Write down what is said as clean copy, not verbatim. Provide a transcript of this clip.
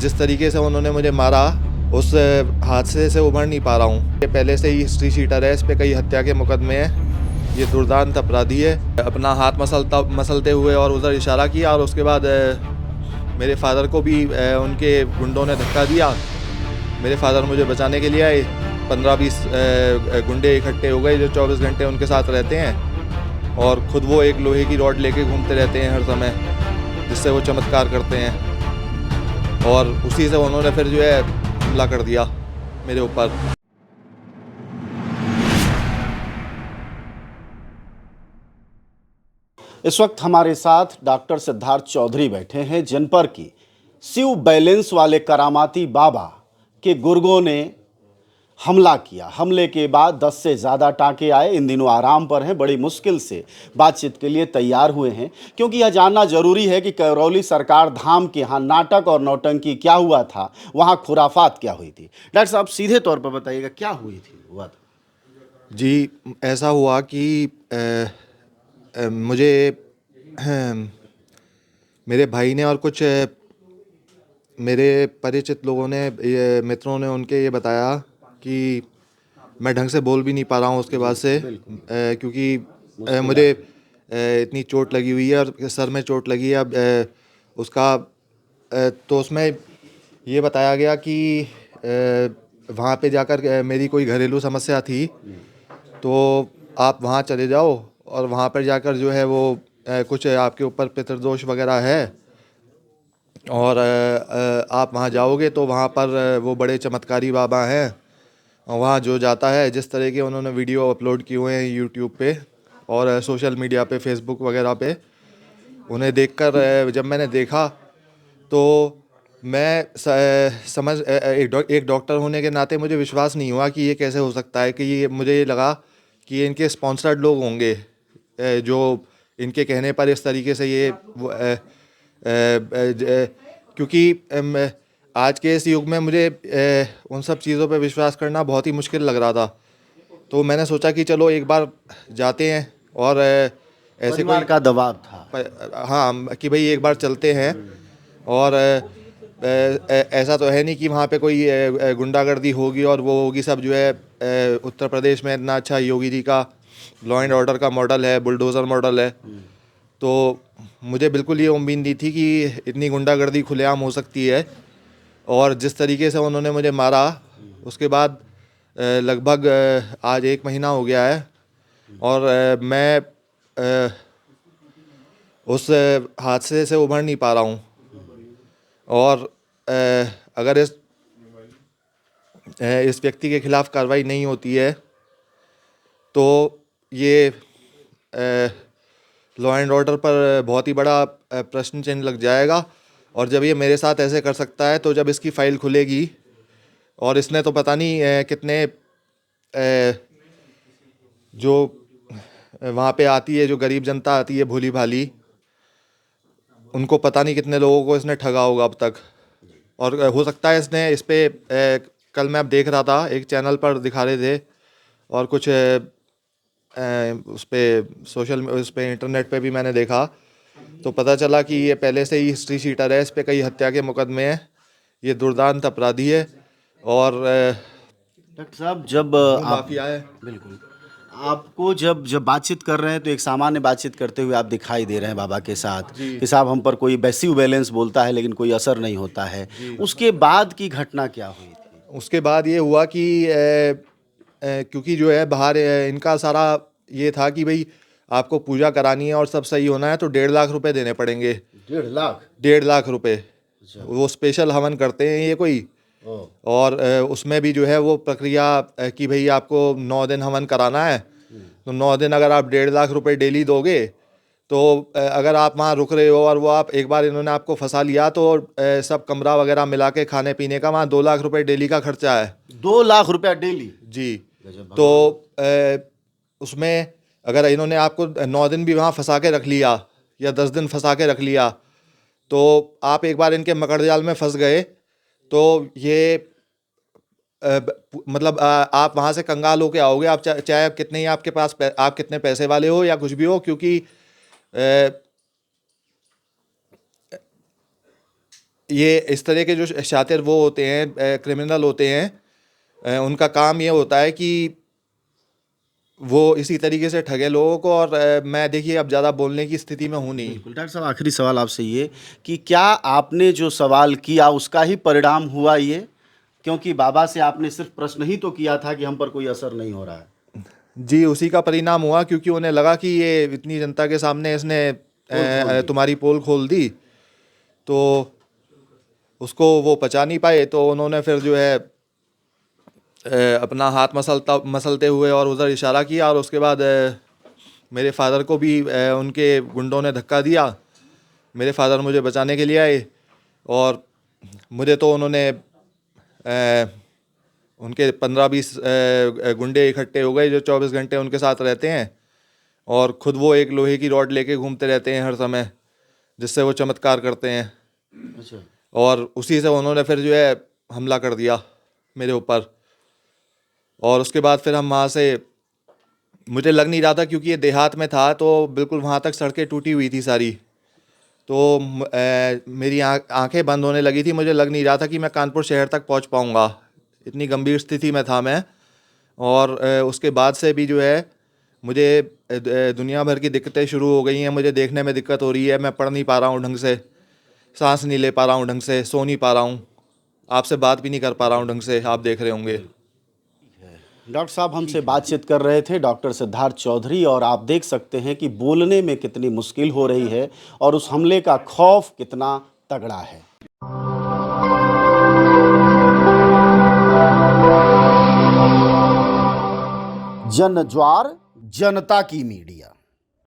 जिस तरीके से उन्होंने मुझे मारा, उस हादसे से उभर नहीं पा रहा हूँ। ये पहले से ही हिस्ट्री शीटर है, इस पे कई हत्या के मुकदमे हैं। ये दुर्दांत अपराधी है। अपना हाथ मसलते हुए और उधर इशारा किया और उसके बाद मेरे फादर को भी उनके गुंडों ने धक्का दिया। मेरे फादर मुझे बचाने के लिए आए। 15-20 गुंडे इकट्ठे हो गए जो 24 घंटे उनके साथ रहते हैं और ख़ुद वो एक लोहे की रॉड लेके घूमते रहते हैं हर समय, जिससे वो चमत्कार करते हैं। और उसी से उन्होंने फिर जो है हमला कर दिया मेरे ऊपर। इस वक्त हमारे साथ डॉक्टर सिद्धार्थ चौधरी बैठे हैं, जिन पर की शिव बैलेंस वाले करामाती बाबा के गुर्गों ने हमला किया। हमले के बाद 10 से ज़्यादा टाँके आए। इन दिनों आराम पर हैं, बड़ी मुश्किल से बातचीत के लिए तैयार हुए हैं, क्योंकि यह जानना जरूरी है कि करौली सरकार धाम के यहाँ नाटक और नौटंकी क्या हुआ था, वहाँ खुराफात क्या हुई थी। डॉक्टर साहब सीधे तौर पर बताइएगा, क्या हुआ था? जी, ऐसा हुआ कि मुझे मेरे भाई ने और कुछ मेरे परिचित लोगों ने, मित्रों ने उनके ये बताया कि मैं ढंग से बोल भी नहीं पा रहा हूँ उसके बाद से, क्योंकि मुझे इतनी चोट लगी हुई है और सर में चोट लगी है। अब उसका तो उसमें ये बताया गया कि वहाँ पे जाकर मेरी कोई घरेलू समस्या थी, तो आप वहाँ चले जाओ और वहाँ पर जाकर जो है वो कुछ आपके ऊपर पितृदोष वगैरह है और आप वहाँ जाओगे तो वहाँ पर वो बड़े चमत्कारी बाबा हैं। वहाँ जो जाता है, जिस तरह के उन्होंने वीडियो अपलोड किए हुए हैं यूट्यूब पे और सोशल मीडिया पे, फेसबुक वगैरह पे, उन्हें देखकर जब मैंने देखा तो मैं एक डॉक्टर होने के नाते मुझे विश्वास नहीं हुआ कि ये कैसे हो सकता है। कि ये मुझे ये लगा कि ये इनके स्पॉन्सर्ड लोग होंगे, जो इनके कहने पर इस तरीके से ये क्योंकि आज के इस युग में मुझे उन सब चीज़ों पे विश्वास करना बहुत ही मुश्किल लग रहा था। तो मैंने सोचा कि चलो एक बार जाते हैं और ऐसे परिवार का दबाव था। हाँ, कि भाई एक बार चलते हैं। और ऐसा तो है नहीं कि वहाँ पे कोई गुंडागर्दी होगी और वो होगी सब जो है। उत्तर प्रदेश में इतना अच्छा योगी जी का लॉ एंड ऑर्डर का मॉडल है, बुलडोज़र मॉडल है, तो मुझे बिल्कुल ये उम्मीद नहीं थी कि इतनी गुंडागर्दी खुलेआम हो सकती है। और जिस तरीके से उन्होंने मुझे मारा, उसके बाद लगभग आज 1 महीना हो गया है और मैं उस हादसे से उभर नहीं पा रहा हूँ। और अगर इस व्यक्ति के खिलाफ़ कार्रवाई नहीं होती है तो ये लॉ एंड ऑर्डर पर बहुत ही बड़ा प्रश्न चिन्ह लग जाएगा। और जब ये मेरे साथ ऐसे कर सकता है, तो जब इसकी फ़ाइल खुलेगी, और इसने तो पता नहीं कितने जो वहाँ पे आती है, जो गरीब जनता आती है भोली भाली, उनको पता नहीं कितने लोगों को इसने ठगा होगा अब तक। और हो सकता है इसने इस पे कल मैं अब देख रहा था, एक चैनल पर दिखा रहे थे और कुछ उस पे इंटरनेट पे भी मैंने देखा, तो पता चला कि ये पहले से ही हिस्ट्री शीटर है, इस पे कई हत्या के मुकदमे हैं। ये दुर्दांत अपराधी है और डॉक्टर साहब, जब माफिया है। बिल्कुल आपको जब बातचीत कर रहे हैं तो एक सामान्य बातचीत करते हुए आप दिखाई दे रहे हैं बाबा के साथ कि साहब हम पर कोई शिव बैलेंस बोलता है लेकिन कोई असर नहीं होता है। उसके बाद की घटना क्या हुई थी? उसके बाद ये हुआ कि क्योंकि जो है बाहर इनका सारा ये था कि भाई आपको पूजा करानी है और सब सही होना है तो 1.5 लाख रुपए देने पड़ेंगे। 1.5 लाख रुपए वो स्पेशल हवन करते हैं ये कोई। और उसमें भी जो है वो प्रक्रिया कि भाई आपको 9 दिन हवन कराना है, तो 9 दिन अगर आप 1.5 लाख रुपए डेली दोगे, तो अगर आप वहाँ रुक रहे हो और वो आप एक बार इन्होंने आपको फंसा लिया, तो सब कमरा वगैरह मिला के खाने पीने का वहाँ 2 लाख रुपए डेली का खर्चा है। 2 लाख रुपया डेली? जी। तो उसमें अगर इन्होंने आपको 9 दिन भी वहाँ फंसा के रख लिया या 10 दिन फंसा के रख लिया, तो आप एक बार इनके मकड़जाल में फंस गए तो ये मतलब आप वहाँ से कंगाल होके आओगे। आप चाहे कितने ही आपके पास आप कितने पैसे वाले हो या कुछ भी हो, क्योंकि ये इस तरह के जो शातिर वो होते हैं, क्रिमिनल होते हैं, उनका काम ये होता है कि वो इसी तरीके से ठगे लोगों को। और मैं देखिए अब ज़्यादा बोलने की स्थिति में हूँ नहीं। बिल्कुल। डॉक्टर साहब, आखिरी सवाल आपसे ये कि क्या आपने जो सवाल किया उसका ही परिणाम हुआ ये? क्योंकि बाबा से आपने सिर्फ प्रश्न ही तो किया था कि हम पर कोई असर नहीं हो रहा है। जी, उसी का परिणाम हुआ, क्योंकि उन्हें लगा कि ये इतनी जनता के सामने इसने तुम्हारी पोल खोल दी, तो उसको वो पचा नहीं पाए। तो उन्होंने फिर जो है अपना हाथ मसलते हुए और उधर इशारा किया, और उसके बाद मेरे फादर को भी उनके गुंडों ने धक्का दिया। मेरे फादर मुझे बचाने के लिए आए, और मुझे तो उन्होंने उनके 15-20 गुंडे इकट्ठे हो गए जो 24 घंटे उनके साथ रहते हैं, और ख़ुद वो एक लोहे की रॉड लेके घूमते रहते हैं हर समय, जिससे वो चमत्कार करते हैं। अच्छा। और उसी से उन्होंने फिर जो है हमला कर दिया मेरे ऊपर। और उसके बाद फिर हम वहाँ से, मुझे लग नहीं रहा था क्योंकि ये देहात में था, तो बिल्कुल वहाँ तक सड़कें टूटी हुई थी सारी, तो मेरी आंखें बंद होने लगी थी। मुझे लग नहीं रहा था कि मैं कानपुर शहर तक पहुँच पाऊँगा, इतनी गंभीर स्थिति में था मैं। और उसके बाद से भी जो है मुझे दुनिया भर की दिक्कतें शुरू हो गई हैं। मुझे देखने में दिक्कत हो रही है, मैं पढ़ नहीं पा रहा हूँ ढंग से, सांस नहीं ले पा रहा हूँ ढंग से, सो नहीं पा रहा हूँ, आपसे बात भी नहीं कर पा रहा हूँ ढंग से, आप देख रहे होंगे। डॉक्टर साहब हमसे बातचीत कर रहे थे डॉक्टर सिद्धार्थ चौधरी, और आप देख सकते हैं कि बोलने में कितनी मुश्किल हो रही है और उस हमले का खौफ कितना तगड़ा है। जन ज्वार, जनता की मीडिया।